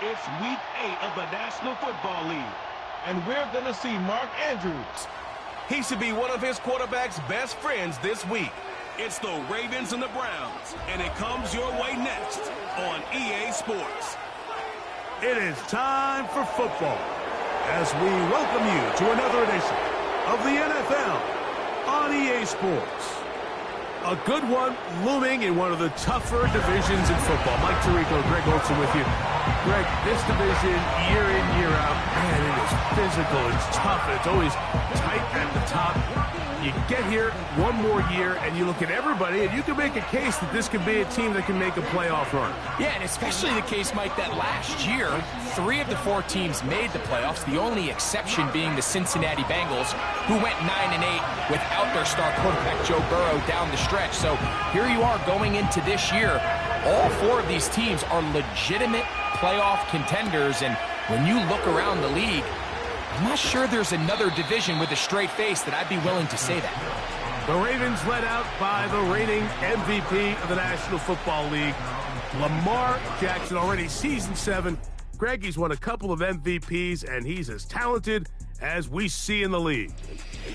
It's week 8 of the National Football League, and we're going to see Mark Andrews. He should be one of his quarterback's best friends this week. It's the Ravens and the Browns, and it comes your way next on EA Sports. It is time for football as we welcome you to another edition of the NFL on EA Sports. A good one looming in one of the tougher divisions in football. Mike Tirico, Greg Olson with you. Greg, this division, year in, year out, man, it is physical, it's tough, it's always tight at the top. You get here one more year, and you look at everybody, and you can make a case that this could be a team that can make a playoff run. Yeah, and especially the case, Mike, that last year, 3 of the 4 teams made the playoffs, the only exception being the Cincinnati Bengals, who went 9-8 without their star quarterback, Joe Burrow, down the stretch. So here you are going into this year. All 4 of these teams are legitimate playoff contenders, and when you look around the league, I'm not sure there's another division with a straight face that I'd be willing to say that. The Ravens led out by the reigning MVP of the National Football League, Lamar Jackson, already season 7. Greg, he's won a couple of MVPs, and he's as talented as we see in the league.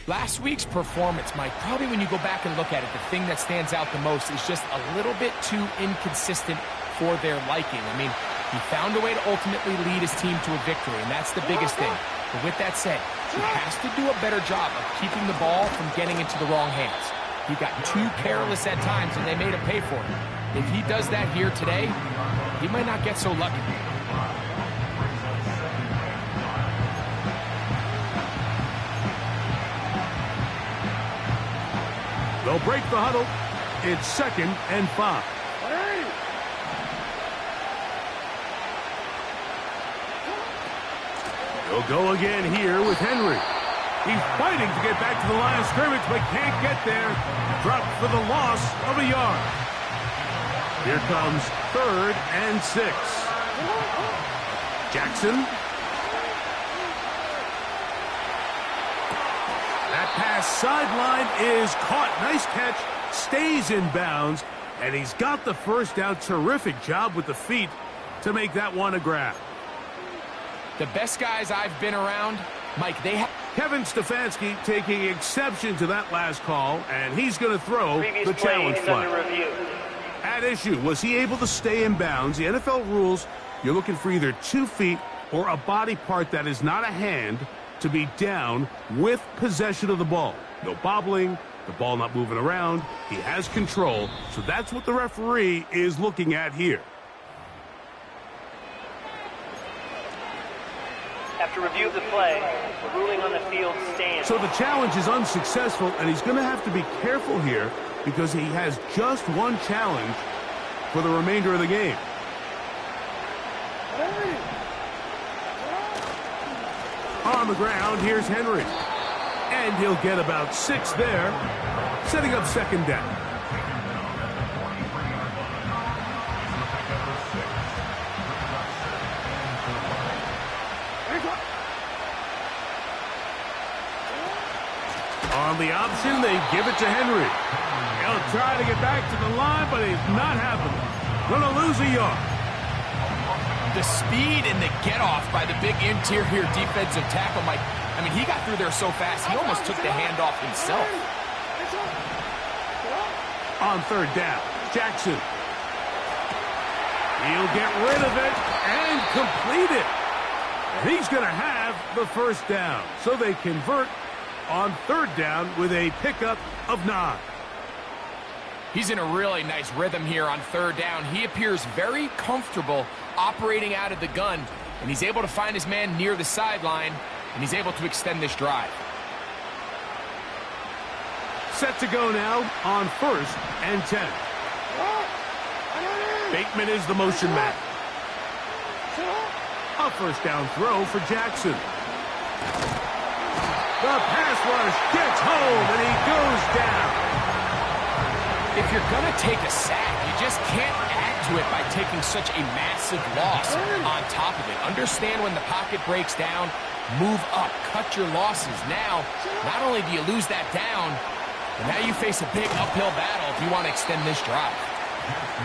Last week's performance, Mike, probably when you go back and look at it, the thing that stands out the most is just a little bit too inconsistent for their liking. I mean, he found a way to ultimately lead his team to a victory, and that's the biggest thing. But with that said, he has to do a better job of keeping the ball from getting into the wrong hands. He got too careless at times, and they made him pay for it. If he does that here today, he might not get so lucky. They'll break the huddle. It's 2nd and 5. He'll go again here with Henry. He's fighting to get back to the line of scrimmage, but can't get there. Dropped for the loss of a yard. Here comes 3rd and 6. Jackson. That pass sideline is caught. Nice catch. Stays in bounds, and he's got the first down. Terrific job with the feet to make that one a grab. The best guys I've been around, Mike, they have... Kevin Stefanski taking exception to that last call, and he's going to throw the challenge flag. At issue, was he able to stay in bounds? The NFL rules, you're looking for either 2 feet or a body part that is not a hand to be down with possession of the ball. No bobbling, the ball not moving around. He has control, so that's what the referee is looking at here. After review of the play, the ruling on the field stands. So the challenge is unsuccessful, and he's going to have to be careful here because he has just one challenge for the remainder of the game. On the ground, here's Henry. And he'll get about 6 there, setting up 2nd down. On the option, they give it to Henry. He'll try to get back to the line, but it's not happening. Gonna lose a yard. The speed and the get-off by the big interior defensive tackle, Mike. I mean, he got through there so fast, he almost took the handoff himself. On 3rd down, Jackson. He'll get rid of it and complete it. And he's going to have the 1st down. So they convert on 3rd down with a pickup of 9. He's in a really nice rhythm here on 3rd down. He appears very comfortable operating out of the gun, and he's able to find his man near the sideline, and he's able to extend this drive. Set to go now on 1st and 10. Bateman is the motion man. A 1st down throw for Jackson. The pass rush gets home, and he goes down. If you're going to take a sack, you just can't add to it by taking such a massive loss on top of it. Understand when the pocket breaks down, move up, cut your losses. Now, not only do you lose that down, but now you face a big uphill battle if you want to extend this drive.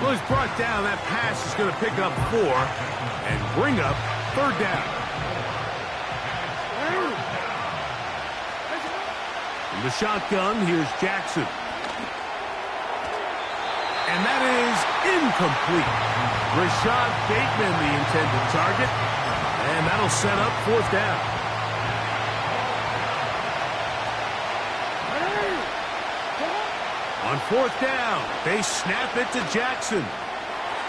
Well, he's brought down. That pass is going to pick up 4 and bring up 3rd down. From the shotgun, here's Jackson. And that is incomplete. Rashad Bateman, the intended target. And that'll set up 4th down. On 4th down, they snap it to Jackson.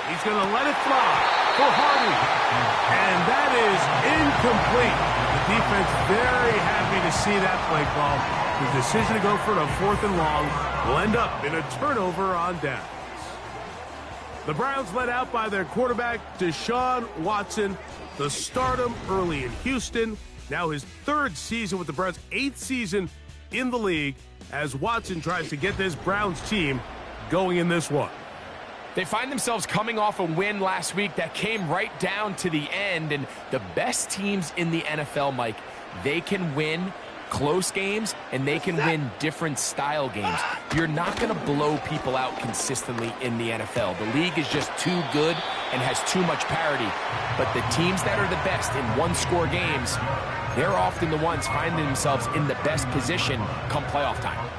He's going to let it fly for Hardy. And that is incomplete. The defense very happy to see that play call. The decision to go for it on 4th and long will end up in a turnover on downs. The Browns led out by their quarterback, Deshaun Watson, the stardom early in Houston. Now his 3rd season with the Browns, 8th season in the league, as Watson tries to get this Browns team going in this one. They find themselves coming off a win last week that came right down to the end, and the best teams in the NFL, Mike, they can win close games, and they can win different style games. You're not going to blow people out consistently in the NFL. The league is just too good and has too much parity. But the teams that are the best in one-score games, they're often the ones finding themselves in the best position come playoff time.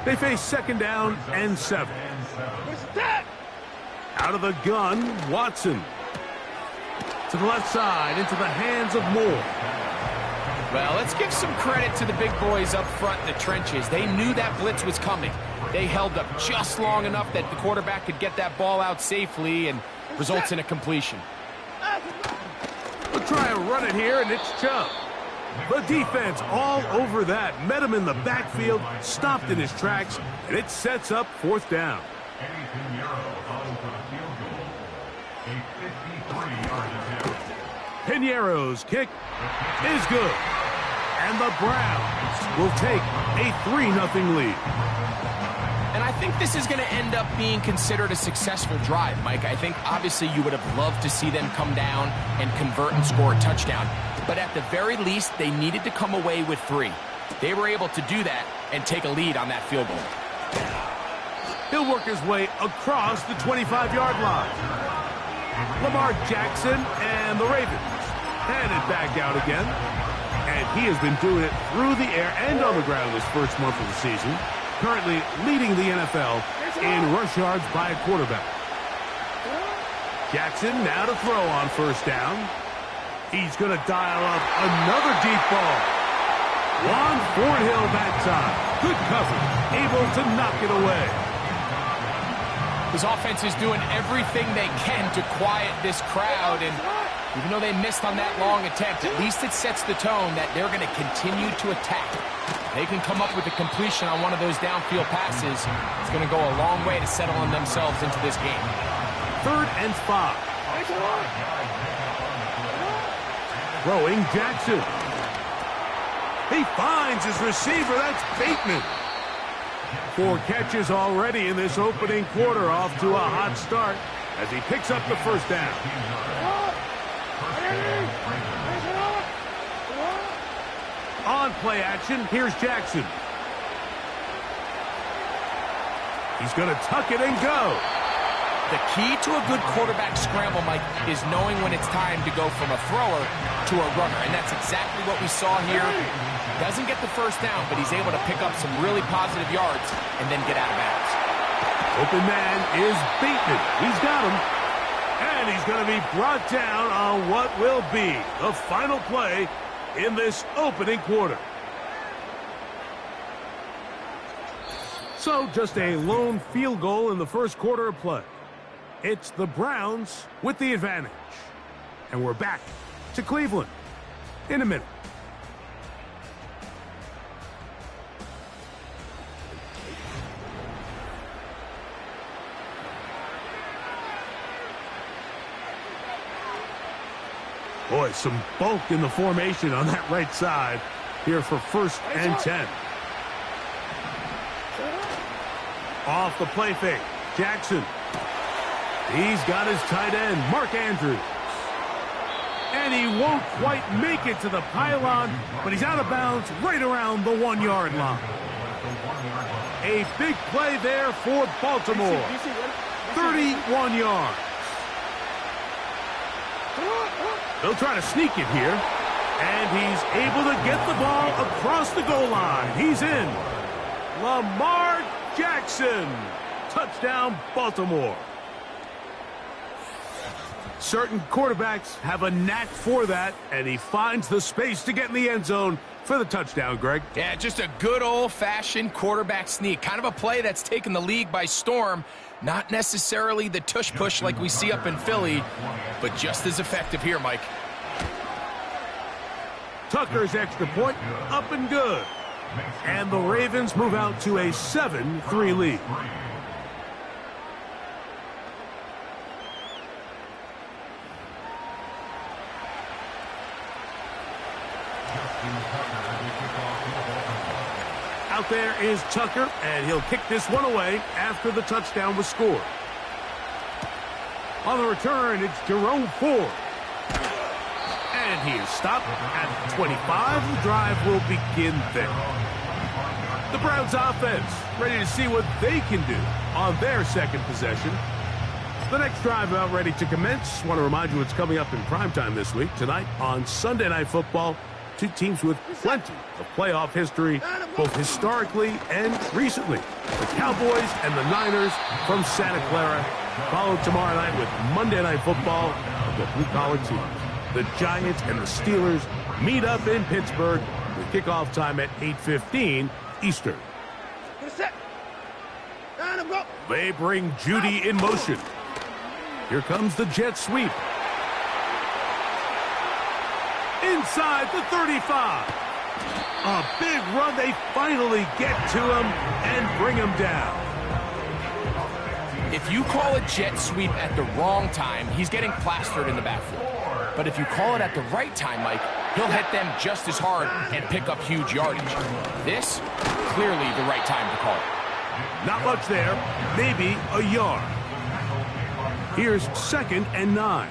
They face 2nd down and 7. Out of the gun, Watson. To the left side, into the hands of Moore. Well, let's give some credit to the big boys up front in the trenches. They knew that blitz was coming. They held up just long enough that the quarterback could get that ball out safely and results in a completion. We'll try and run it here, and it's Chubb. The defense all over that. Met him in the backfield, stopped in his tracks, and it sets up 4th down. Piñeiro's kick is good. And the Browns will take a 3-0 lead. And I think this is going to end up being considered a successful drive, Mike. I think obviously you would have loved to see them come down and convert and score a touchdown. But at the very least, they needed to come away with 3. They were able to do that and take a lead on that field goal. He'll work his way across the 25-yard line. Lamar Jackson and the Ravens headed back out again. And he has been doing it through the air and on the ground this first month of the season. Currently leading the NFL in rush yards by a quarterback. Jackson now to throw on 1st down. He's going to dial up another deep ball. Juan Thornhill that time. Good coverage, able to knock it away. His offense is doing everything they can to quiet this crowd, and even though they missed on that long attempt, at least it sets the tone that they're going to continue to attack. They can come up with a completion on one of those downfield passes. It's going to go a long way to settling themselves into this game. 3rd and 5. Throwing Jackson. He finds his receiver. That's Bateman. 4 catches already in this opening quarter, off to a hot start as he picks up the 1st down. On play action, here's Jackson. He's going to tuck it and go. The key to a good quarterback scramble, Mike, is knowing when it's time to go from a thrower to a runner, and that's exactly what we saw here. Doesn't get the 1st down, but he's able to pick up some really positive yards and then get out of bounds. Open man is Bateman. He's got him. And he's going to be brought down on what will be the final play in this opening quarter. So just a lone field goal in the first quarter of play. It's the Browns with the advantage. And we're back to Cleveland in a minute. Boy, some bulk in the formation on that right side here for 1st and 10. Off the play fake, Jackson. He's got his tight end, Mark Andrews. And he won't quite make it to the pylon, but he's out of bounds right around the 1-yard line. A big play there for Baltimore. 31 yards. They'll try to sneak it here. And he's able to get the ball across the goal line. He's in. Lamar Jackson. Touchdown, Baltimore. Certain quarterbacks have a knack for that, and he finds the space to get in the end zone for the touchdown, Greg. Yeah, just a good old-fashioned quarterback sneak. Kind of a play that's taken the league by storm. Not necessarily the tush-push like we see up in Philly, but just as effective here, Mike. Tucker's extra point, up and good. And the Ravens move out to a 7-3 lead. Out there is Tucker, and he'll kick this one away after the touchdown was scored. On the return, it's Jerome Ford. And he is stopped at the 25. The drive will begin there. The Browns offense ready to see what they can do on their second possession. The next drive about ready to commence. Want to remind you what's coming up in primetime this week. Tonight on Sunday Night Football, two teams with plenty of playoff history, both historically and recently. The Cowboys and the Niners from Santa Clara, followed tomorrow night with Monday Night Football of the blue-collar teams. The Giants and the Steelers meet up in Pittsburgh with kickoff time at 8:15 Eastern. They bring Judy in motion. Here comes the jet sweep. Inside the 35. A big run. They finally get to him and bring him down. If you call a jet sweep at the wrong time, he's getting plastered in the backfield. But if you call it at the right time, Mike, he'll hit them just as hard and pick up huge yardage. This, clearly the right time to call it. Not much there. Maybe a yard. Here's 2nd and 9.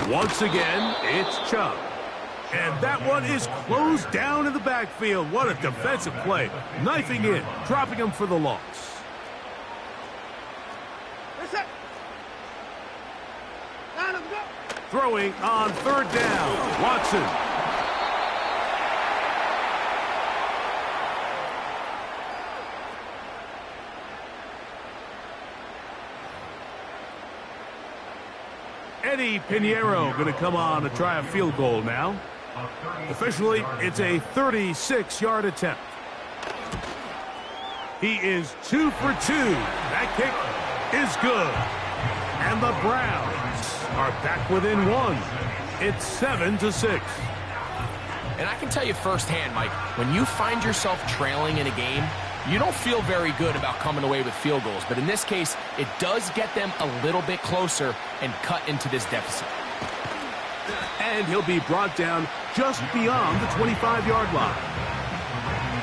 Once again, it's Chubb. And that one is closed down in the backfield. What a defensive play. Knifing in, dropping him for the loss. Throwing on 3rd down, Watson. Eddie Pinheiro going to come on to try a field goal now. Officially, it's a 36-yard attempt. He is 2 for 2. That kick is good. And the Browns are back within 1. It's 7-6. And I can tell you firsthand, Mike, when you find yourself trailing in a game, you don't feel very good about coming away with field goals. But in this case, it does get them a little bit closer and cut into this deficit. And he'll be brought down just beyond the 25-yard line.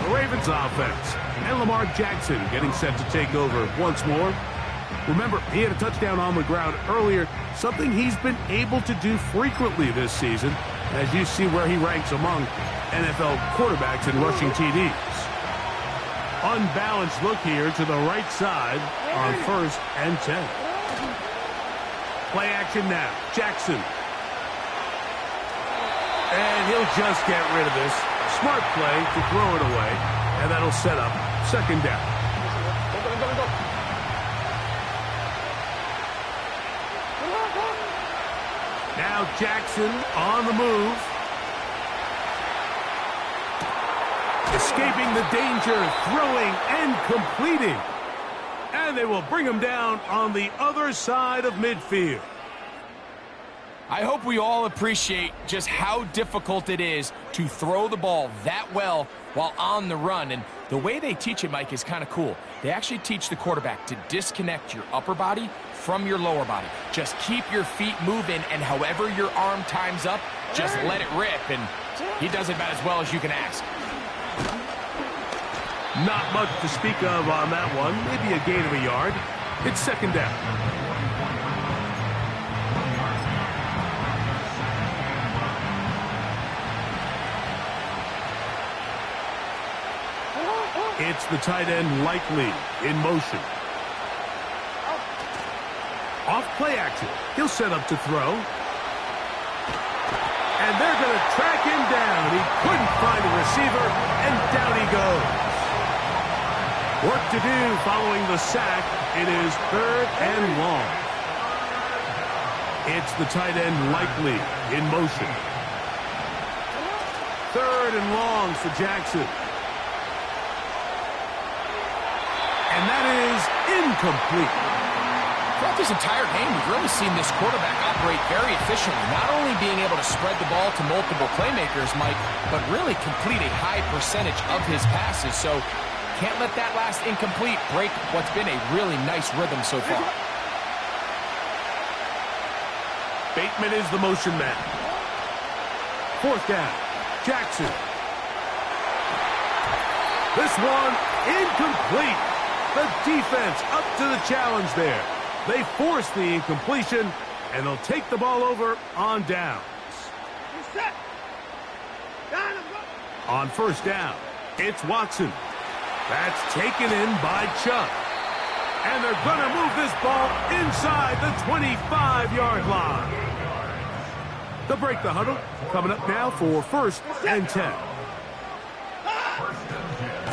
The Ravens offense and Lamar Jackson getting set to take over once more. Remember, he had a touchdown on the ground earlier, something he's been able to do frequently this season, as you see where he ranks among NFL quarterbacks in rushing TDs. Unbalanced look here to the right side on 1st and 10. Play action now. Jackson. And he'll just get rid of this. Smart play to throw it away, and that'll set up 2nd down. Now Jackson on the move. Escaping the danger, throwing and completing. And they will bring him down on the other side of midfield. I hope we all appreciate just how difficult it is to throw the ball that well while on the run. And the way they teach it, Mike, is kind of cool. They actually teach the quarterback to disconnect your upper body from your lower body. Just keep your feet moving, and however your arm times up, just let it rip. And he does it about as well as you can ask. Not much to speak of on that one. Maybe a gain of a yard. It's 2nd down. It's the tight end Likely in motion. Off play action. He'll set up to throw. And they're going to track him down. He couldn't find a receiver, and down he goes. Work to do following the sack. It is 3rd and long. It's the tight end Likely in motion. 3rd and long for Jackson. And that is incomplete. Throughout this entire game, we've really seen this quarterback operate very efficiently, not only being able to spread the ball to multiple playmakers, Mike, but really complete a high percentage of his passes. So can't let that last incomplete break what's been a really nice rhythm so far. Bateman is the motion man. 4th down. Jackson. This one incomplete. The defense up to the challenge there. They force the incompletion, and they'll take the ball over on downs. On 1st down, it's Watson. That's taken in by Chubb. And they're going to move this ball inside the 25-yard line. They'll break the huddle. Coming up now for 1st and 10.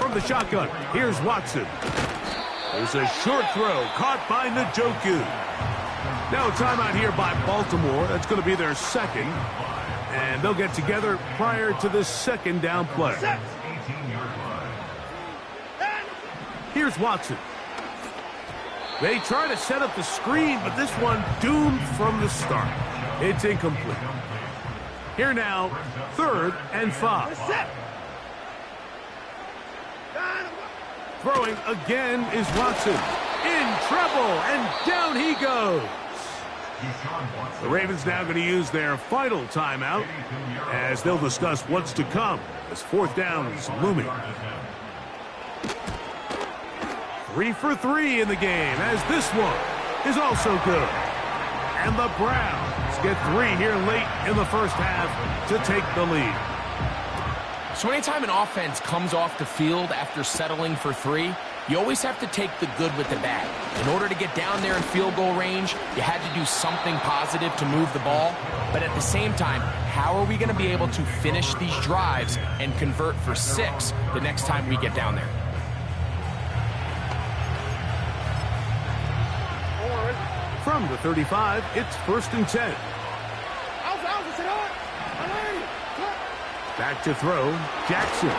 From the shotgun, here's Watson. There's a short throw caught by Njoku. Now a timeout here by Baltimore. That's going to be their 2nd. And they'll get together prior to the 2nd down play. Here's Watson. They try to set up the screen, but this one doomed from the start. It's incomplete. Here now, 3rd and 5. Throwing again is Watson. In trouble, and down he goes. The Ravens now going to use their final timeout as they'll discuss what's to come as 4th down is looming. 3 for 3 in the game as this one is also good. And the Browns get 3 here late in the 1st half to take the lead. So anytime an offense comes off the field after settling for 3, you always have to take the good with the bad. In order to get down there in field goal range, you had to do something positive to move the ball. But at the same time, how are we going to be able to finish these drives and convert for 6 the next time we get down there? From the 35, it's 1st and 10. Back to throw, Jackson.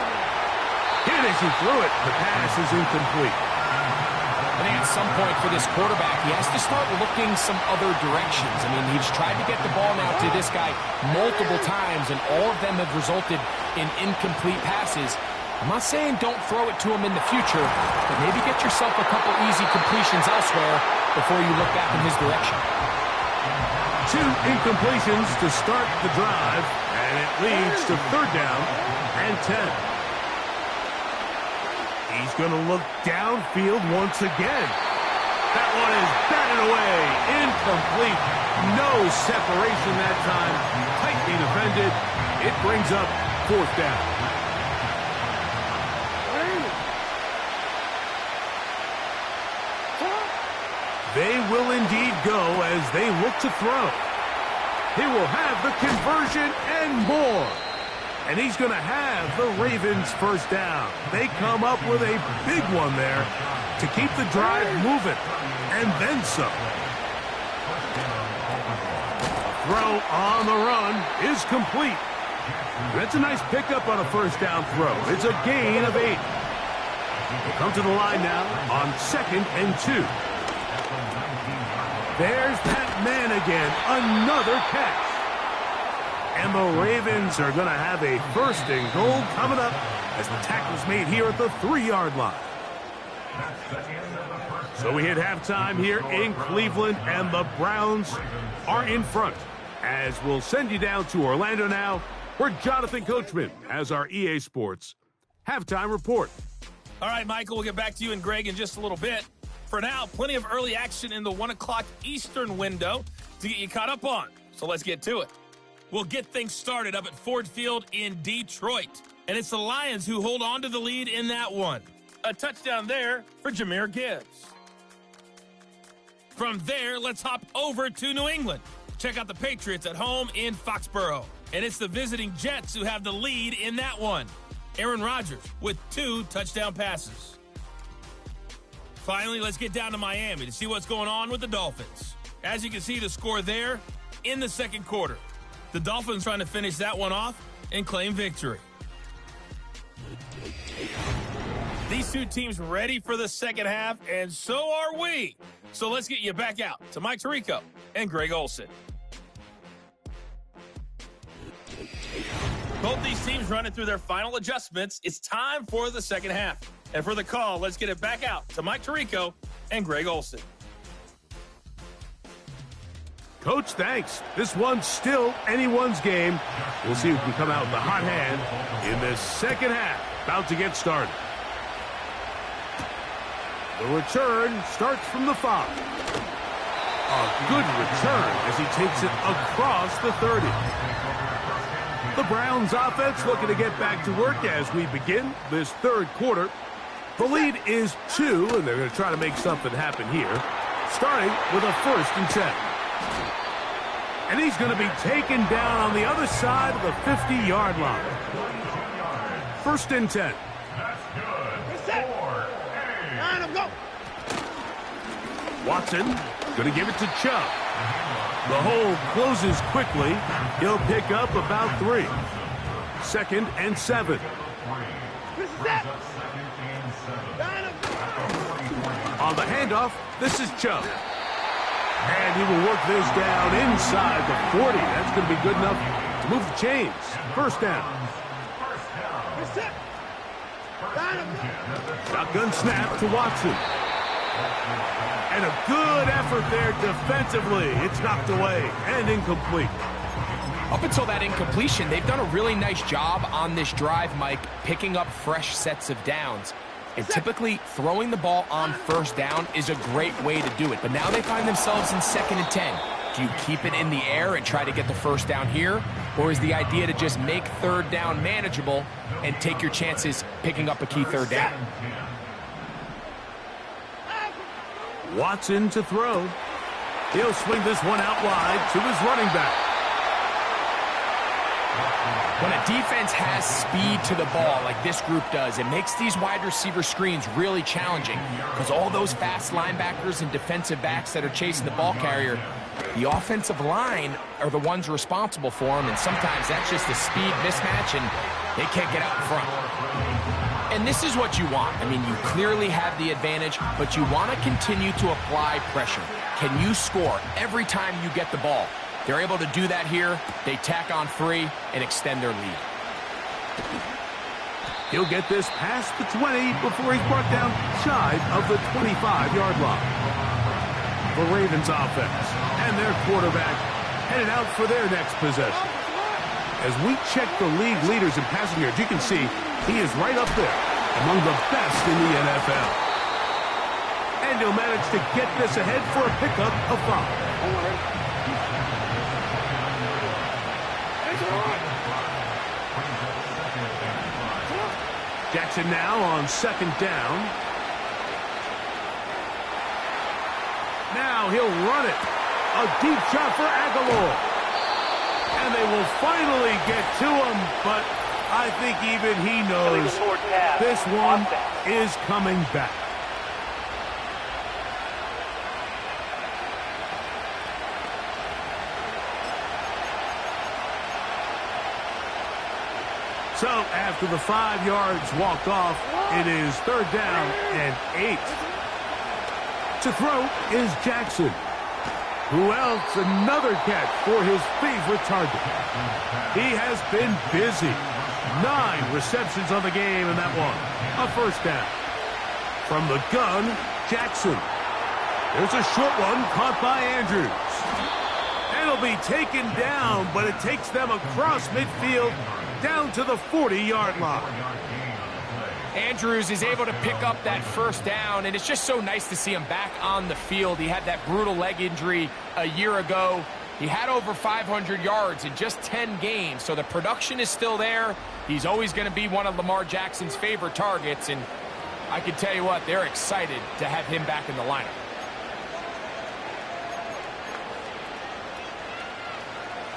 Hit as he threw it. The pass is incomplete. I think at some point for this quarterback, he has to start looking some other directions. I mean, he's tried to get the ball now to this guy multiple times, and all of them have resulted in incomplete passes. I'm not saying don't throw it to him in the future, but maybe get yourself a couple easy completions elsewhere before you look back in his direction. 2 incompletions to start the drive, and it leads to 3rd down and 10. He's going to look downfield once again. That one is batted away. Incomplete. No separation that time. Tightly defended. It brings up 4th down. They will indeed go as they look to throw. He will have the conversion and more. And he's going to have the Ravens 1st down. They come up with a big one there to keep the drive moving. And then some. Throw on the run is complete. That's a nice pickup on a 1st down throw. It's a gain of 8. They come to the line now on 2nd and 2. There's that man again. Another catch. And the Ravens are going to have a 1st and goal coming up as the tackle's made here at the 3-yard line. So we hit halftime here in Cleveland, and the Browns are in front. As we'll send you down to Orlando now, where Jonathan Coachman has our EA Sports halftime report. All right, Michael, we'll get back to you and Greg in just a little bit. For now, plenty of early action in the 1 o'clock Eastern window to get you caught up on. So let's get to it. We'll get things started up at Ford Field in Detroit. And it's the Lions who hold on to the lead in that one. A touchdown there for Jahmyr Gibbs. From there, let's hop over to New England. Check out the Patriots at home in Foxborough. And it's the visiting Jets who have the lead in that one. Aaron Rodgers with 2 touchdown passes. Finally, let's get down to Miami to see what's going on with the Dolphins. As you can see, the score there in the second quarter. The Dolphins trying to finish that one off and claim victory. These two teams ready for the second half, and so are we. So let's get you back out to Mike Tirico and Greg Olsen. Both these teams running through their final adjustments. It's time for the second half. And for the call, let's get it back out to Mike Tirico and Greg Olsen. Coach, thanks. This one's still anyone's game. We'll see who can come out with the hot hand in this second half. About to get started. The return starts from the 5. A good return as he takes it across the 30. The Browns offense looking to get back to work as we begin this third quarter. The lead is 2, and they're going to try to make something happen here, starting with a 1st and 10. And he's going to be taken down on the other side of the 50-yard line. 1st and 10. Watson going to give it to Chubb. The hole closes quickly. He'll pick up about 3. 2nd and 7. On the handoff, this is Chubb. And he will work this down inside the 40. That's going to be good enough to move the chains. 1st down. Shotgun snap to Watson. And a good effort there defensively. It's knocked away and incomplete. Up until that incompletion, they've done a really nice job on this drive, Mike, picking up fresh sets of downs. And typically, throwing the ball on 1st down is a great way to do it. But now they find themselves in 2nd and 10. Do you keep it in the air and try to get the 1st down here? Or is the idea to just make 3rd down manageable and take your chances picking up a key 3rd down? Watson to throw. He'll swing this one out wide to his running back. When a defense has speed to the ball like this group does, it makes these wide receiver screens really challenging because all those fast linebackers and defensive backs that are chasing the ball carrier, the offensive line are the ones responsible for them, and sometimes that's just a speed mismatch and they can't get out in front. And this is what you want. I mean, you clearly have the advantage, but you want to continue to apply pressure. Can you score every time you get the ball? They're able to do that here. They tack on 3 and extend their lead. He'll get this past the 20 before he's brought down shy of the 25-yard line. The Ravens offense and their quarterback headed out for their next possession. As we check the league leaders in passing yards, you can see he is right up there among the best in the NFL. And he'll manage to get this ahead for a pickup of 5. Jackson now on 2nd down. Now he'll run it. A deep shot for Aguilar. And they will finally get to him, but I think even he knows this one is coming back. So after the 5 yards walked off, it is 3rd down and 8. To throw is Jackson. Who else? Another catch for his favorite target. He has been busy. 9 receptions on the game in that one. A 1st down. From the gun, Jackson. There's a short one caught by Andrews. And it'll be taken down, but it takes them across midfield down to the 40-yard line. Andrews is able to pick up that 1st down, and it's just so nice to see him back on the field. He had that brutal leg injury a year ago. He had over 500 yards in just 10 games, so the production is still there. He's always going to be one of Lamar Jackson's favorite targets, and I can tell you what, they're excited to have him back in the lineup.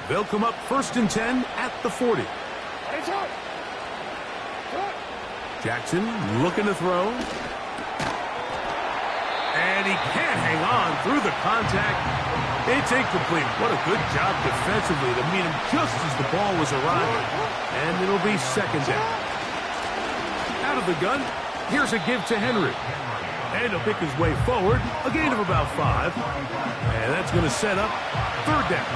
They'll come up 1st and 10 at the 40. Jackson looking to throw. And he can't hang on through the contact. It's incomplete. What a good job defensively to meet him just as the ball was arriving. And it'll be 2nd down. Out of the gun, here's a give to Henry. And he'll pick his way forward, a gain of about 5. And that's going to set up 3rd down.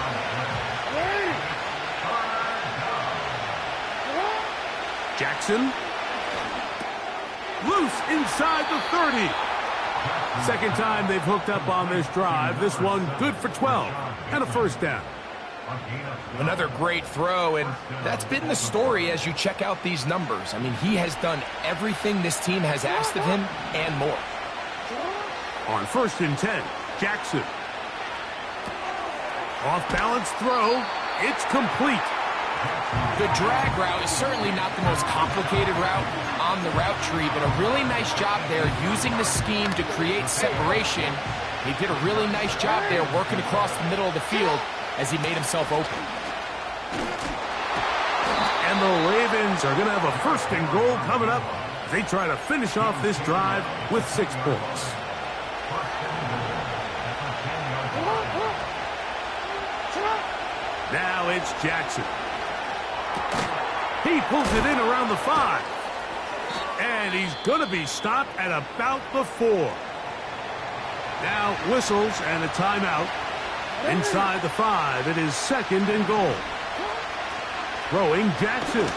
Jackson. Loose inside the 30. 2nd time they've hooked up on this drive. This one good for 12 and a 1st down. Another great throw, and that's been the story as you check out these numbers. I mean, he has done everything this team has asked of him and more. On 1st and 10, Jackson. Off-balance throw. It's complete. The drag route is certainly not the most complicated route on the route tree, but a really nice job there using the scheme to create separation. He did a really nice job there working across the middle of the field as he made himself open. And the Ravens are going to have a 1st and goal coming up. They try to finish off this drive with 6 points. Now it's Jackson. He pulls it in around the 5. And he's going to be stopped at about the 4. Now whistles and a timeout. Inside the 5, it is 2nd and goal. Throwing Jackson.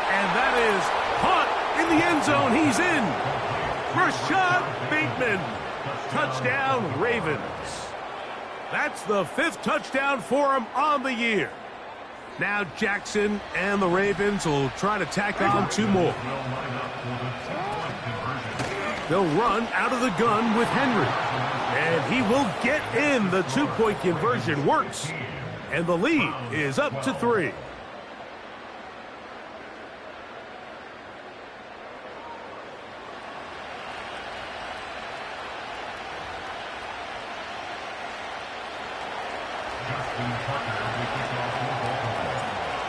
And that is caught in the end zone. He's in. Rashad Bateman. Touchdown, Ravens. That's the 5th touchdown for him on the year. Now Jackson and the Ravens will try to tack on 2 more. They'll run out of the gun with Henry. And he will get in. The 2-point conversion works. And the lead is up to 3.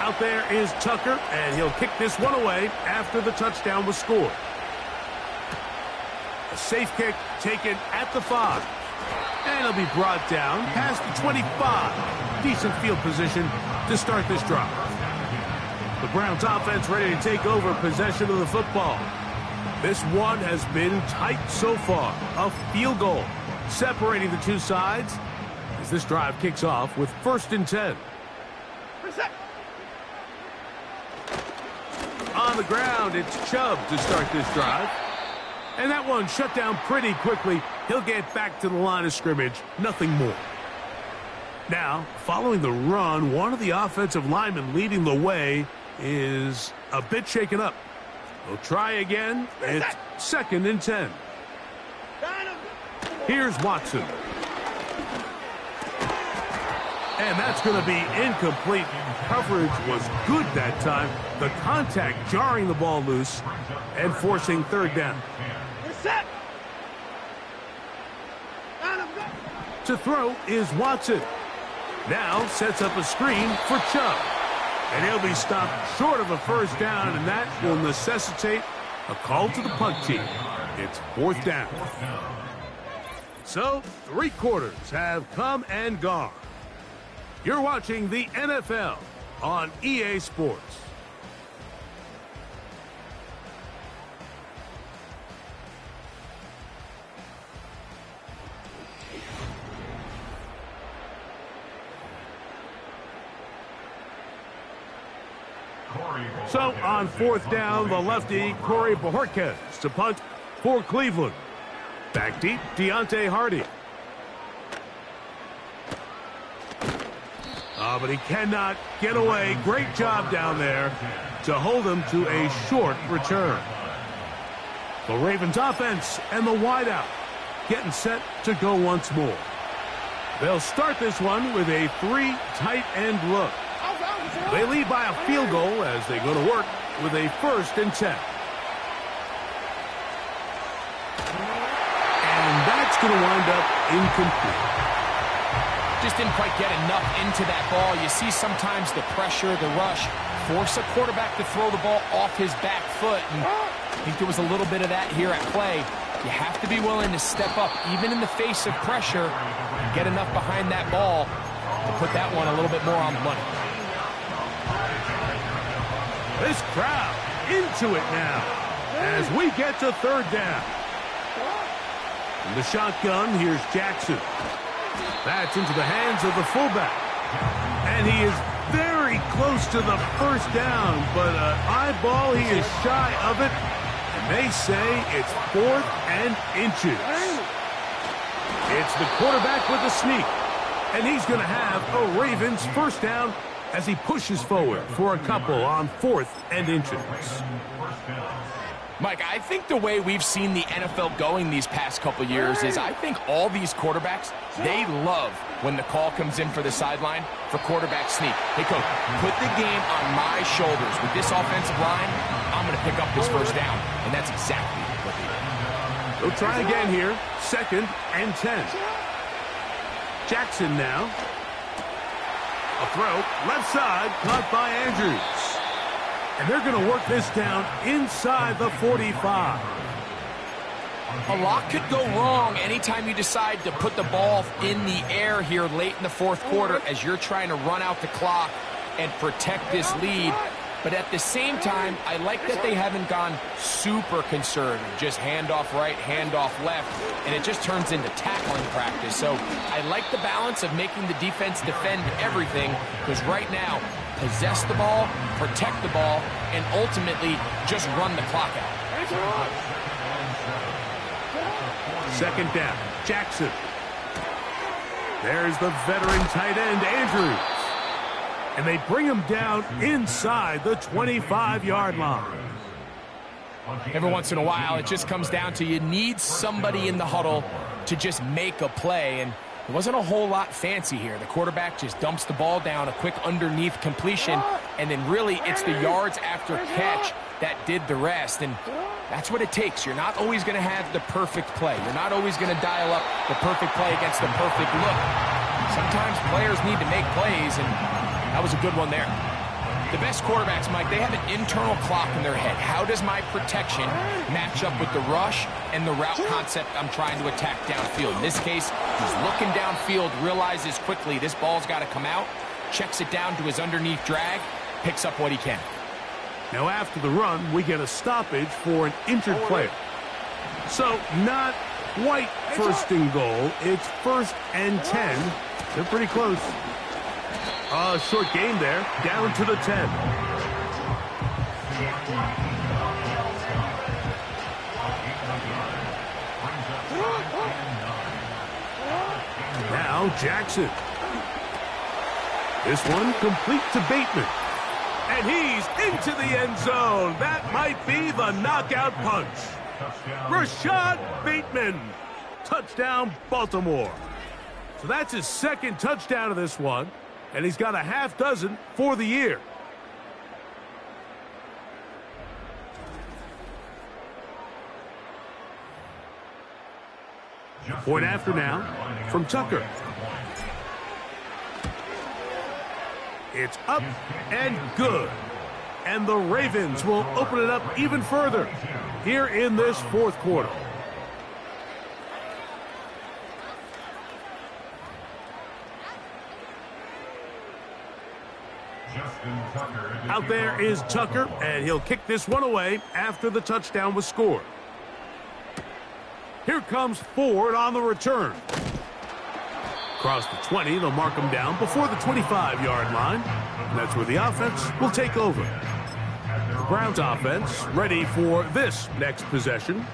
Out there is Tucker, and he'll kick this one away after the touchdown was scored. A safe kick taken at the 5. And he'll be brought down past the 25. Decent field position to start this drive. The Browns offense ready to take over possession of the football. This one has been tight so far. A field goal separating the 2 sides as this drive kicks off with 1st and 10. On the ground, it's Chubb to start this drive. And that one shut down pretty quickly. He'll get back to the line of scrimmage. Nothing more. Now, following the run, one of the offensive linemen leading the way is a bit shaken up. They'll try again. It's 2nd and 10. Here's Watson. And that's going to be incomplete. Coverage was good that time. The contact jarring the ball loose and forcing 3rd down. To throw is Watson. Now sets up a screen for Chubb. And he'll be stopped short of a 1st down, and that will necessitate a call to the punt team. It's 4th down. So, 3 quarters have come and gone. You're watching the NFL on EA Sports. So on 4th down, the lefty, Corey Bojorquez to punt for Cleveland. Back deep, Deontay Hardy. But he cannot get away. Great job down there to hold him to a short return. The Ravens offense and the wideout getting set to go once more. They'll start this one with a 3 tight end look. They lead by a field goal as they go to work with a 1st and 10. And that's going to wind up incomplete. Just didn't quite get enough into that ball. You see sometimes the pressure, the rush, force a quarterback to throw the ball off his back foot. And I think there was a little bit of that here at play. You have to be willing to step up, even in the face of pressure, and get enough behind that ball to put that one a little bit more on the money. This crowd into it now as we get to third down. In the shotgun, here's Jackson. That's into the hands of the fullback. And he is very close to the first down, but an eyeball, he is shy of it. And they say it's 4th and inches. It's the quarterback with the sneak. And he's going to have a Ravens first down as he pushes forward for a couple on 4th and inches. Mike, I think the way we've seen the NFL going these past couple years is I think all these quarterbacks, they love when the call comes in for the sideline for quarterback sneak. Hey, coach, put the game on my shoulders. With this offensive line, I'm going to pick up this first down. And that's exactly what they did. They'll try again here. 2nd and 10. Jackson now. A throw, left side, caught by Andrews. And they're going to work this down inside the 45. A lot could go wrong anytime you decide to put the ball in the air here late in the 4th quarter as you're trying to run out the clock and protect this lead. But at the same time, I like that they haven't gone super conservative. Just handoff right, handoff left, and it just turns into tackling practice. So I like the balance of making the defense defend everything, because right now, possess the ball, protect the ball, and ultimately just run the clock out. 2nd down, Jackson. There's the veteran tight end, Andrews. And they bring him down inside the 25-yard line. Every once in a while, it just comes down to you need somebody in the huddle to just make a play. And it wasn't a whole lot fancy here. The quarterback just dumps the ball down, a quick underneath completion, and then really it's the yards after catch that did the rest. And that's what it takes. You're not always going to have the perfect play. You're not always going to dial up the perfect play against the perfect look. Sometimes players need to make plays, and that was a good one there. The best quarterbacks, Mike, they have an internal clock in their head. How does my protection match up with the rush and the route concept I'm trying to attack downfield? In this case, he's looking downfield, realizes quickly this ball's got to come out, checks it down to his underneath drag, picks up what he can. Now after the run, we get a stoppage for an injured player. So not quite 1st and goal. It's 1st and 10. They're pretty close. Short gain there, down to the 10. Now Jackson. This one complete to Bateman. And he's into the end zone. That might be the knockout punch. Rashad Bateman. Touchdown, Baltimore. So that's his 2nd touchdown of this one. And he's got a half dozen for the year. Point after now from Tucker. It's up and good. And the Ravens will open it up even further here in this 4th quarter. Out there is Tucker, and he'll kick this one away after the touchdown was scored. Here comes Ford on the return. Across the 20, they'll mark him down before the 25-yard line. And that's where the offense will take over. The Browns offense ready for this next possession.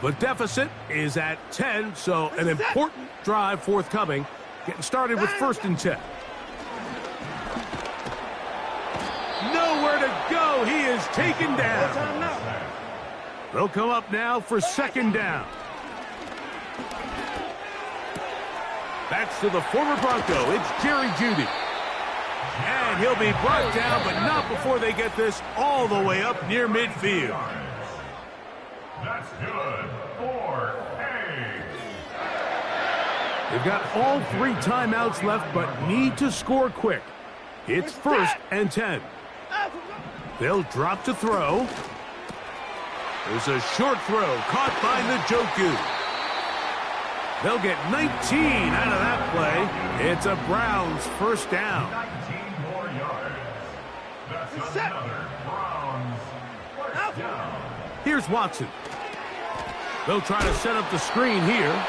The deficit is at 10, so an important drive forthcoming. Getting started with 1st and 10. Nowhere to go. He is taken down. They'll come up now for 2nd down. That's to the former Bronco. It's Jerry Jeudy. And he'll be brought down, but not before they get this all the way up near midfield. That's good for A. They've got all 3 timeouts left, but need to score quick. It's 1st and 10. They'll drop to throw. There's a short throw caught by Njoku. They'll get 19 out of that play. It's a Browns first down. 19 more yards. That's another Browns first down. Here's Watson. They'll try to set up the screen here.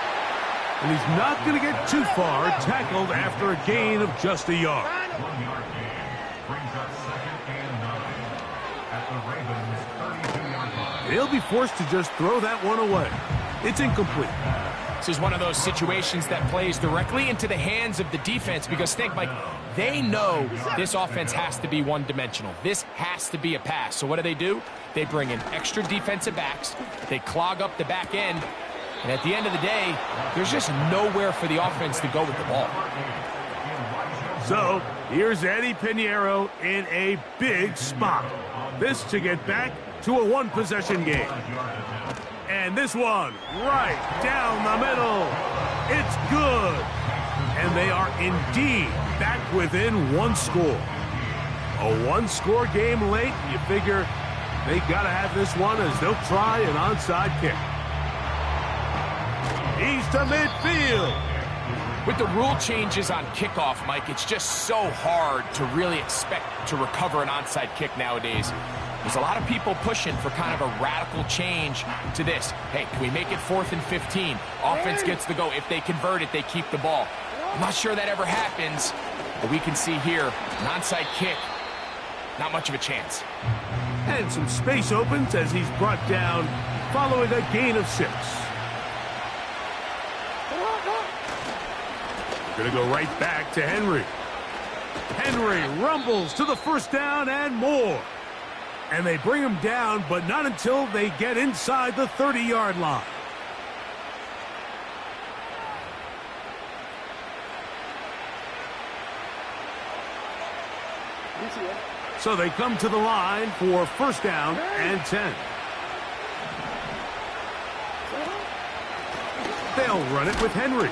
And he's not going to get too far, tackled after a gain of just a yard. 1 yard gain brings up 2nd and 9 at the Ravens' 32-yard line. He'll be forced to just throw that one away. It's incomplete. This is one of those situations that plays directly into the hands of the defense because, think, Mike, they know this offense has to be one-dimensional. This has to be a pass. So what do? They bring in extra defensive backs. They clog up the back end. And at the end of the day, there's just nowhere for the offense to go with the ball. So, here's Eddie Pinheiro in a big spot. This to get back to a 1-possession game. And this one, right down the middle. It's good. And they are indeed back within 1 score. A 1-score game late, you figure they got to have this one as they'll try an onside kick. He's to midfield. With the rule changes on kickoff, Mike, it's just so hard to really expect to recover an onside kick nowadays. There's a lot of people pushing for kind of a radical change to this. Hey, can we make it 4th and 15? Offense gets the go. If they convert it, they keep the ball. I'm not sure that ever happens, but we can see here, an onside kick, not much of a chance. And some space opens as he's brought down following a gain of 6. Going to go right back to Henry. Henry rumbles to the first down and more. And they bring him down, but not until they get inside the 30-yard line. So they come to the line for first down and 10. They'll run it with Henry.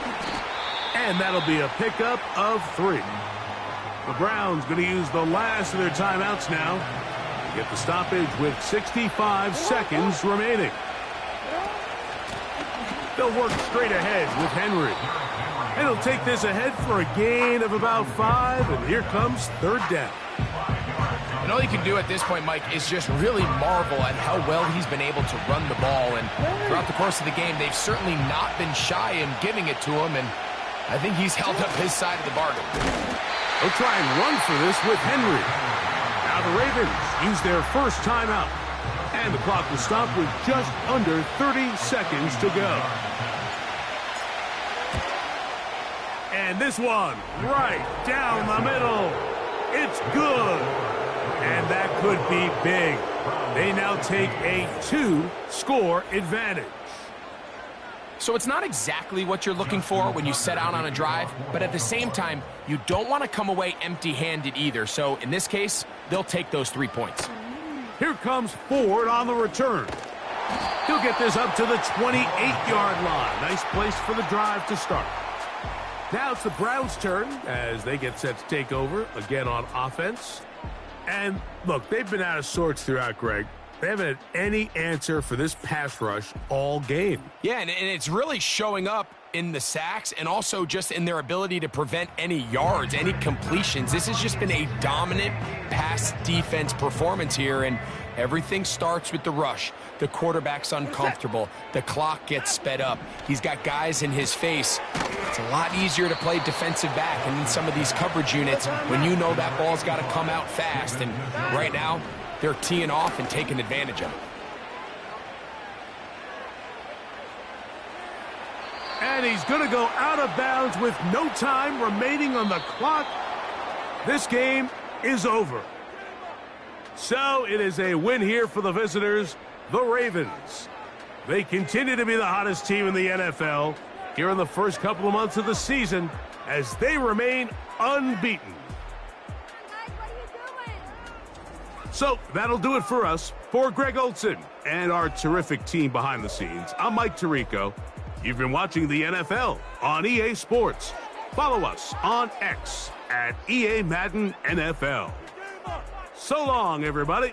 And that'll be a pickup of 3. The Browns going to use the last of their timeouts now. Get the stoppage with 65 seconds remaining. They'll work straight ahead with Henry. And he'll take this ahead for a gain of about 5. And here comes 3rd down. And all you can do at this point, Mike, is just really marvel at how well he's been able to run the ball. And throughout the course of the game, they've certainly not been shy in giving it to him. And I think he's held up his side of the bargain. They'll try and run for this with Henry. Now the Ravens use their first timeout. And the clock will stop with just under 30 seconds to go. And this one, right down the middle. It's good. And that could be big. They now take a 2-score advantage. So it's not exactly what you're looking for when you set out on a drive, but at the same time, you don't want to come away empty-handed either. So in this case, they'll take those 3 points. Here comes Ford on the return. He'll get this up to the 28-yard line. Nice place for the drive to start. Now it's the Browns' turn as they get set to take over again on offense. And look, they've been out of sorts throughout, Greg. They haven't had any answer for this pass rush all game. Yeah, and it's really showing up in the sacks and also just in their ability to prevent any yards, any completions. This has just been a dominant pass defense performance here, and everything starts with the rush. The quarterback's uncomfortable. The clock gets sped up. He's got guys in his face. It's a lot easier to play defensive back and in some of these coverage units when you know that ball's got to come out fast. And right now, they're teeing off and taking advantage of it. And he's going to go out of bounds with no time remaining on the clock. This game is over. So it is a win here for the visitors, the Ravens. They continue to be the hottest team in the NFL here in the first couple of months of the season as they remain unbeaten. So that'll do it for us. For Greg Olson and our terrific team behind the scenes, I'm Mike Tirico. You've been watching the NFL on EA Sports. Follow us on X at EA Madden NFL. So long, everybody.